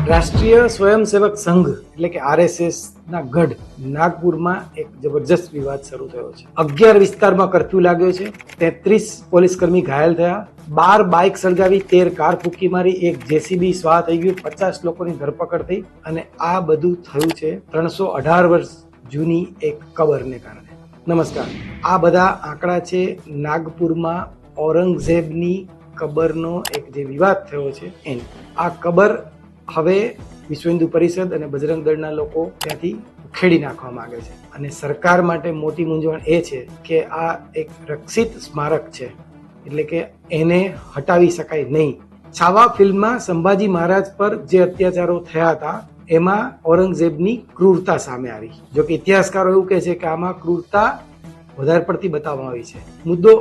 રાષ્ટ્રીય સ્વયંસેવક સંઘ એટલે કે આરએસએસ ના ગઢ નાગપુરમાં એક જબરજસ્ત વિવાદ શરૂ થયો છે. 11 વિસ્તારમાં કર્ફ્યુ લાગ્યો છે. 33 પોલીસ કર્મી ઘાયલ થયા, 12 બાઇક સળગાવી, 13 કાર ફૂંકી મારી, એક જેસીબી સ્વાહ થઈ ગયું, 50 લોકોની ધરપકડ થઈ. અને આ બધું થયું છે 318 વર્ષ જૂની એક કબરને કારણે. નમસ્કાર, આ બધા આંકડા છે નાગપુરમાં ઔરંગઝેબની કબરનો એક જે વિવાદ થયો છે એની. આ કબર હવે વિશ્વ હિન્દુ પરિષદ અને બજરંગ દળના લોકો ત્યાંથી ઉખેડી નાખવા માંગે છે. અને સરકાર માટે મોટી મૂંઝવણ એ છે કે આ એક રક્ષિત સ્મારક છે, એટલે કે એને હટાવી શકાય નહીં. છાવા ફિલ્મમાં સંભાજી મહારાજ પર જે અત્યાચારો થયા હતા એમાં ઔરંગઝેબની ક્રૂરતા સામે આવી. જો કે ઇતિહાસકારો એવું કહે છે કે આમાં ક્રૂરતા વધારે પડતી બતાવવામાં આવી છે. મુદ્દો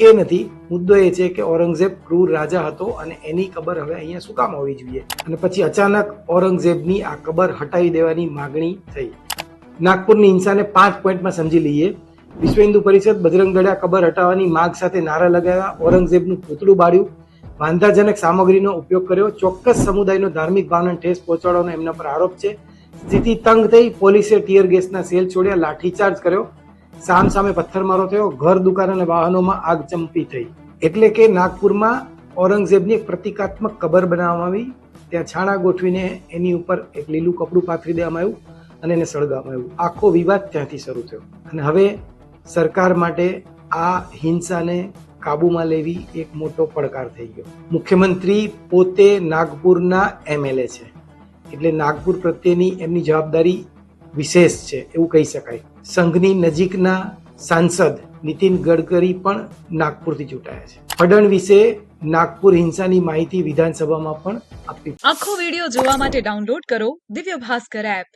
એ નથી, મુદ્દો એ છે કે ઔરંગઝેબ ક્રૂર રાજા હતો અને એની કબર હવે અહીંયા શું કામ હોવી જોઈએ. અને પછી અચાનક ઔરંગઝેબની આ કબર હટાવી દેવાની માગણી થઈ. નાગપુરની હિંસાને 5 પોઈન્ટમાં સમજી લઈએ. વિશ્વ હિન્દુ પરિષદ બજરંગ દળે કબર હટાવવાની માગ સાથે નારા લગાવ્યા, ઔરંગઝેબનું પૂતળું બાળ્યું, વાંધાજનક સામગ્રીનો ઉપયોગ કર્યો, ચોક્કસ સમુદાયનો ધાર્મિક ભાવનાને ઠેસ પહોંચાડવાનો એમના પર આરોપ છે. સ્થિતિ તંગ થઈ, પોલીસે ટીયર ગેસના સેલ છોડ્યા, લાઠીચાર્જ કર્યો, સામ સામે પથ્થરમારો થયો, ઘર દુકાન અને વાહનોમાં આગ ચંપી થઈ. એટલે કે નાગપુરમાં ઔરંગઝેબની એક પ્રતિકાત્મક કબર બનાવવામાં આવી. ત્યાં છાણા ગોઠવીને એની ઉપર એક લીલું કપડું પાથરી દેવામાં આવ્યું અને એને સળગાવવામાં આવ્યું. આખો વિવાદ ત્યાંથી શરૂ થયો. અને હવે સરકાર માટે આ હિંસાને કાબુમાં લેવી એક મોટો પડકાર થઈ ગયો. મુખ્યમંત્રી પોતે નાગપુરના એમએલએ છે, એટલે નાગપુર પ્રત્યેની એમની જવાબદારી વિશેષ છે એવું કહી શકાય. સંઘની નજીકના સાંસદ નીતિન ગડકરી પણ નાગપુરથી ચૂંટાયા છે. ફડણવીસે નાગપુર હિંસાની માહિતી વિધાનસભામાં પણ આપી. આખો વિડીયો જોવા માટે ડાઉનલોડ કરો દિવ્ય ભાસ્કર એપ.